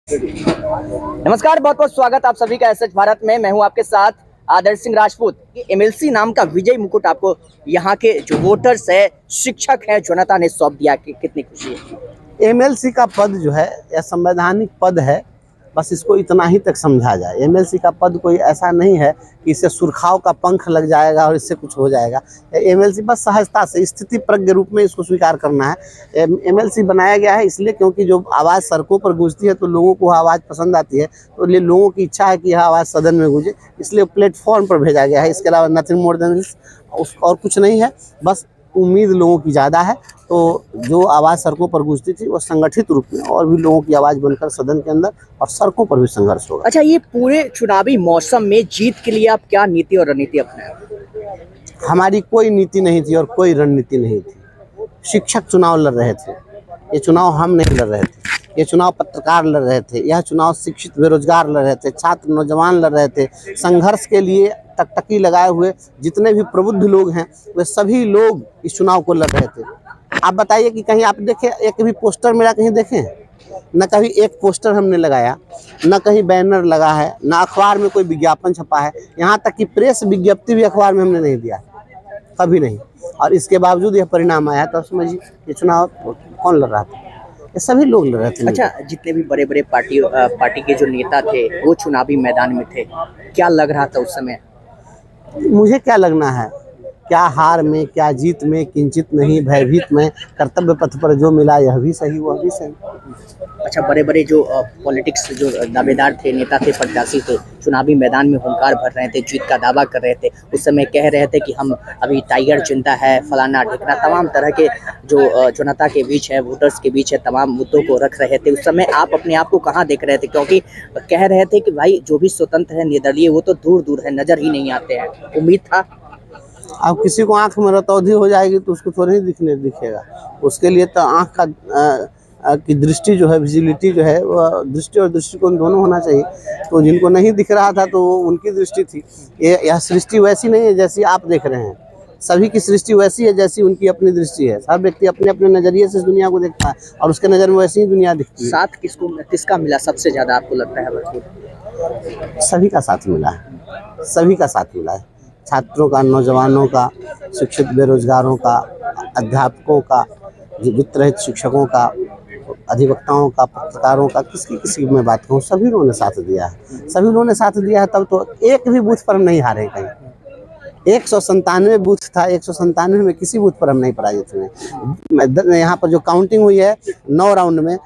नमस्कार, बहुत बहुत स्वागत आप सभी का एसएच भारत में। मैं हूं आपके साथ आदर्श सिंह राजपूत। एमएलसी नाम का विजय मुकुट आपको यहाँ के जो वोटर्स है, शिक्षक है, जनता ने सौंप दिया। कि कितनी खुशी है। एमएलसी का पद जो है यह संवैधानिक पद है, बस इसको इतना ही तक समझा जाए। एमएलसी का पद कोई ऐसा नहीं है कि इससे सुरखाव का पंख लग जाएगा और इससे कुछ हो जाएगा। एमएलसी बस सहजता से स्थिति प्रज्ञ रूप में इसको स्वीकार करना है। एमएलसी बनाया गया है इसलिए क्योंकि जो आवाज़ सड़कों पर गूंजती है तो लोगों को आवाज़ पसंद आती है, तो लोगों की इच्छा है कि यह आवाज़ सदन में गूंजे, इसलिए प्लेटफॉर्म पर भेजा गया है। इसके अलावा नथिंग मोर देन दिस, और कुछ नहीं है। बस उम्मीद लोगों की ज़्यादा है, तो जो आवाज़ सड़कों पर गूंजती थी वो संगठित रूप में और भी लोगों की आवाज़ बनकर सदन के अंदर और सड़कों पर भी संघर्ष होगा। अच्छा, ये पूरे चुनावी मौसम में जीत के लिए आप क्या नीति और रणनीति अपनाए? हमारी कोई नीति नहीं थी और कोई रणनीति नहीं थी। शिक्षक चुनाव लड़ रहे थे, ये चुनाव हम नहीं लड़ रहे थे। ये चुनाव पत्रकार लड़ रहे थे, यह चुनाव शिक्षित बेरोजगार लड़ रहे थे, छात्र नौजवान लड़ रहे थे। संघर्ष के लिए टकटकी लगाए हुए जितने भी प्रबुद्ध लोग हैं वे सभी लोग इस चुनाव को लड़ रहे थे। आप बताइए कि कहीं आप देखें एक भी पोस्टर मेरा कहीं देखें? न कभी एक पोस्टर हमने लगाया, न कहीं बैनर लगा है, न अखबार में कोई विज्ञापन छपा है। यहाँ तक कि प्रेस विज्ञप्ति भी अखबार में हमने नहीं दिया, कभी नहीं। और इसके बावजूद यह परिणाम आया, तो समझिए ये चुनाव कौन लड़ रहा था? ये सभी लोग लड़ रहे थे। अच्छा, जितने भी बड़े बड़े पार्टी के जो नेता थे वो चुनावी मैदान में थे, क्या लग रहा था उस समय? मुझे क्या लगना है, क्या हार में क्या जीत में किंचित नहीं भयभीत में, कर्तव्य पथ पर जो मिला यह भी सही वह भी सही। अच्छा, बड़े बड़े जो पॉलिटिक्स जो दावेदार थे, नेता थे, प्रत्याशी थे, चुनावी मैदान में हुंकार भर रहे थे, जीत का दावा कर रहे थे, उस समय कह रहे थे कि हम अभी टाइगर जिंदा है, फलाना ढिकना, तमाम तरह के जो जनता के बीच है, वोटर्स के बीच है, तमाम मुद्दों को रख रहे थे। उस समय आप अपने आप को कहाँ देख रहे थे? क्योंकि कह रहे थे कि भाई जो भी स्वतंत्र है, निर्दलीय, वो तो दूर दूर है, नजर ही नहीं आते हैं। उम्मीद था। अब किसी को आंख में रतौंधी हो जाएगी तो उसको थोड़ा ही दिखेगा। उसके लिए तो आंख का की दृष्टि जो है, विजिबिलिटी जो है, वह दृष्टि और दृष्टिकोण दोनों होना चाहिए। तो जिनको नहीं दिख रहा था तो उनकी दृष्टि थी। यह सृष्टि वैसी नहीं है जैसी आप देख रहे हैं। सभी की सृष्टि वैसी है जैसी उनकी अपनी दृष्टि है। हर व्यक्ति अपने अपने नज़रिए से दुनिया को देखता है और उसके नज़र में वैसी ही दुनिया दिखती है। साथ किसका मिला सबसे ज़्यादा आपको लगता है? भरपूर सभी का साथ मिला है, सभी का साथ मिला है। छात्रों का, नौजवानों का, शिक्षित बेरोजगारों का, अध्यापकों का, वित्त रहित शिक्षकों का, अधिवक्ताओं का, पत्रकारों का, किसी की मैं बात कहूँ, सभी लोगों ने साथ दिया है। सभी लोगों ने साथ दिया है, तब तो एक भी बूथ पर हम नहीं हारे। कहीं 197 बूथ था, 197 में किसी बूथ पर हम नहीं पराजित हुए। यहाँ पर जो काउंटिंग हुई है 9 राउंड में,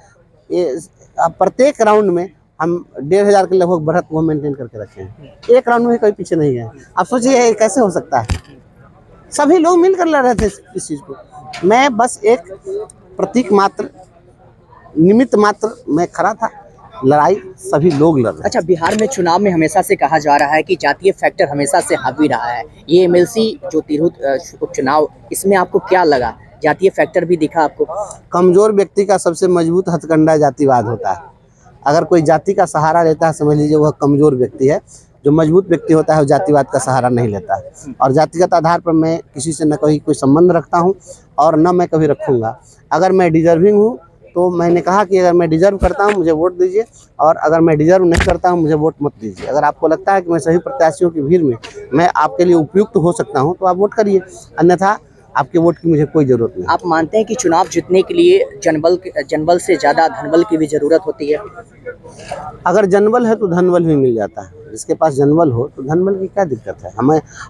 ये प्रत्येक राउंड में हम 1500 के लगभग बढ़त को मेंटेन करके रखे हैं। एक राउंड में कोई पीछे नहीं है। आप सोचिए कैसे हो सकता है? सभी लोग मिलकर लड़ रहे थे इस चीज़ को। मैं बस एक प्रतीक मात्र, निमित्त मात्र मैं खड़ा था। लड़ाई सभी लोग लड़ रहे। अच्छा, बिहार में चुनाव में हमेशा से कहा जा रहा है कि जातीय फैक्टर हमेशा से हावी रहा है। ये एमएलसी जो तिरहुत उपचुनाव, इसमें आपको क्या लगा? जातीय फैक्टर भी दिखा आपको? कमजोर व्यक्ति का सबसे मजबूत हथकंडा जातिवाद होता है। अगर कोई जाति का सहारा लेता है, समझ लीजिए वह कमजोर व्यक्ति है। जो मजबूत व्यक्ति होता है वो जातिवाद का सहारा नहीं लेता है। और जातिगत आधार पर मैं किसी से न कभी कोई संबंध रखता हूँ और न मैं कभी रखूँगा। अगर मैं डिजर्विंग हूँ तो मैंने कहा कि अगर मैं डिजर्व करता हूँ मुझे वोट दीजिए, और अगर मैं डिजर्व नहीं करता हूँ मुझे वोट मत दीजिए। अगर आपको लगता है कि मैं सभी प्रत्याशियों की भीड़ में मैं आपके लिए उपयुक्त हो सकता हूँ तो आप वोट करिए, अन्यथा आपके वोट की मुझे कोई जरूरत नहीं। आप मानते हैं कि चुनाव जीतने के लिए जनबल से ज़्यादा धनबल की भी ज़रूरत होती है? अगर जनबल है तो धनबल भी मिल जाता है। जिसके पास जनबल हो तो धनबल की क्या दिक्कत है?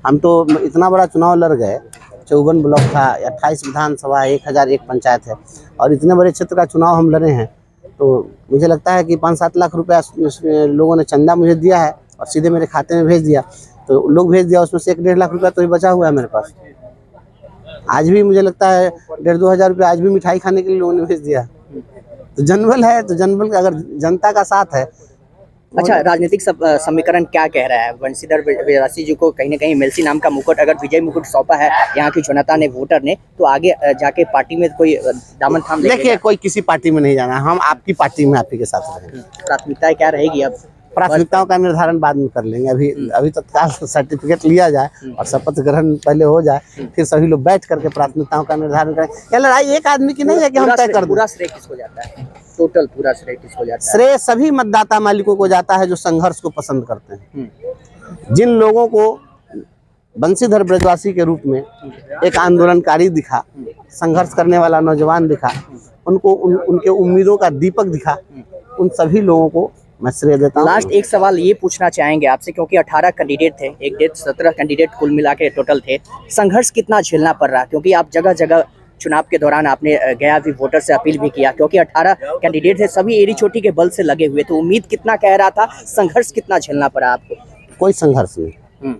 हम तो इतना बड़ा चुनाव लड़ गए, 54 ब्लॉक था, 28 विधानसभा, 1001 पंचायत है, और इतने बड़े क्षेत्र का चुनाव हम लड़े हैं। तो मुझे लगता है कि 5-7 लाख रुपया लोगों ने चंदा मुझे दिया है और सीधे मेरे खाते में भेज दिया। तो लोग भेज दिया, उसमें से 1-1.5 लाख रुपया तो ही बचा हुआ है मेरे पास। आज भी मुझे लगता है 1,500-2 हज़ार रुपया आज भी मिठाई खाने के लिए लोगों ने भेज दिया। तो जनबल है, तो जनबल का अगर जनता का साथ है। अच्छा, राजनीतिक समीकरण क्या कह रहा है? बंशीधर व्यासी जी को कहीं ना कहीं एमएलसी नाम का मुकुट, अगर विजय मुकुट सौंपा है यहाँ की जनता ने, वोटर ने, तो आगे जाके पार्टी में कोई दामन थाम लेगा? देखिए, कोई किसी पार्टी में नहीं जाना, हम आपकी पार्टी में आप ही के साथ रहेंगे। प्राथमिकताएं क्या रहेगी? अब प्राथमिकताओं का निर्धारण बाद में कर लेंगे। अभी तत्काल सर्टिफिकेट लिया जाए और शपथ ग्रहण पहले हो जाए, फिर सभी लोग बैठ करके प्राथमिकताओं का निर्धारण करें। क्या लड़ाई एक आदमी की नहीं है कि हम तय कर दें? पूरा श्रेय किसको जाता है? टोटल पूरा श्रेय किसको जाता है? श्रेय सभी मतदाता मालिकों को जाता है जो संघर्ष को पसंद करते हैं। जिन लोगों को बंशीधर ब्रजवासी के रूप में एक आंदोलनकारी दिखा, संघर्ष करने वाला नौजवान दिखा, उनको उनके उम्मीदों का दीपक दिखा, उन सभी लोगों को मैं श्रेय देता हूँ। लास्ट एक सवाल ये पूछना चाहेंगे आपसे, क्योंकि 18 कैंडिडेट थे, 17 कैंडिडेट कुल मिला के टोटल थे, संघर्ष कितना झेलना पड़ रहा? क्योंकि आप जगह जगह चुनाव के दौरान आपने गया भी वोटर से अपील भी किया, क्योंकि 18 कैंडिडेट थे, सभी एड़ी चोटी के बल से लगे हुए, तो उम्मीद कितना कह रहा था, संघर्ष कितना झेलना पड़ा आपको? कोई संघर्ष नहीं।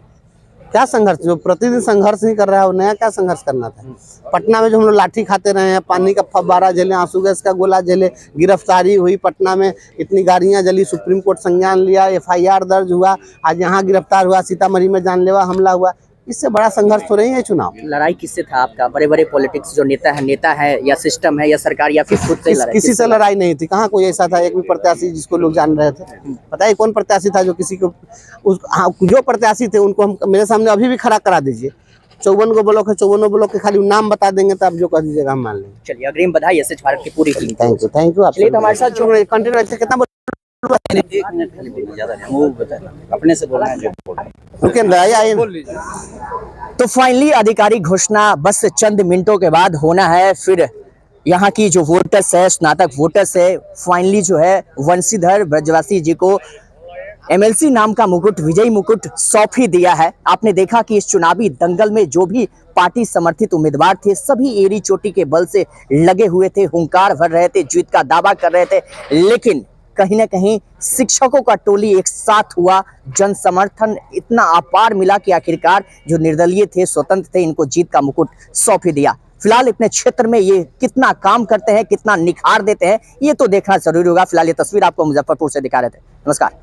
क्या संघर्ष? जो प्रतिदिन संघर्ष नहीं कर रहा है वो नया क्या संघर्ष करना था? पटना में जो हम लोग लाठी खाते रहे हैं, पानी का फव्वारा झेले, आंसू गैस का गोला झेले, गिरफ्तारी हुई, पटना में इतनी गाड़ियां जली, सुप्रीम कोर्ट संज्ञान लिया, FIR दर्ज हुआ, आज यहाँ गिरफ्तार हुआ, सीतामढ़ी में जानलेवा हमला हुआ, इससे बड़ा संघर्ष तो नहीं है चुनाव। लड़ाई किससे था आपका? बड़े बड़े पॉलिटिक्स जो नेता है या सिस्टम है या सरकार या फिर खुद से लड़ाई? किसी से लड़ाई नहीं थी। कहाँ कोई ऐसा था एक भी प्रत्याशी जिसको लोग जान रहे थे? बताइए कौन प्रत्याशी था जो किसी को जो प्रत्याशी थे उनको हम मेरे सामने अभी भी खड़ा करा दीजिए। 54 गो ब्लॉक है, 54 ब्लॉक के खाली नाम बता देंगे तो आप जो कह दीजिएगा हम मान लेंगे। चलिए, अग्रिम बधाई एसएच भारत की पूरी टीम। Thank you. आप हमारे साथ जो कंटिन्यू कितना अपने से बोलना है तो फाइनली आधिकारिक घोषणा बस चंद मिनटों के बाद होना है। फिर यहाँ की जो वोटर्स है, स्नातक वोटर्स है, फाइनली जो है वंशीधर ब्रजवासी जी को MLC नाम का मुकुट, विजयी मुकुट सौंप ही दिया है। आपने देखा कि इस चुनावी दंगल में जो भी पार्टी समर्थित उम्मीदवार थे, सभी एड़ी चोटी के बल से लगे हुए थे, हुंकार भर रहे थे, जीत का दावा कर रहे थे, लेकिन कहीं ना कहीं शिक्षकों का टोली एक साथ हुआ, जन समर्थन इतना अपार मिला कि आखिरकार जो निर्दलीय थे, स्वतंत्र थे, इनको जीत का मुकुट सौंप ही दिया। फिलहाल अपने क्षेत्र में ये कितना काम करते हैं, कितना निखार देते हैं, ये तो देखना जरूरी होगा। फिलहाल ये तस्वीर आपको मुजफ्फरपुर से दिखा रहे थे। नमस्कार।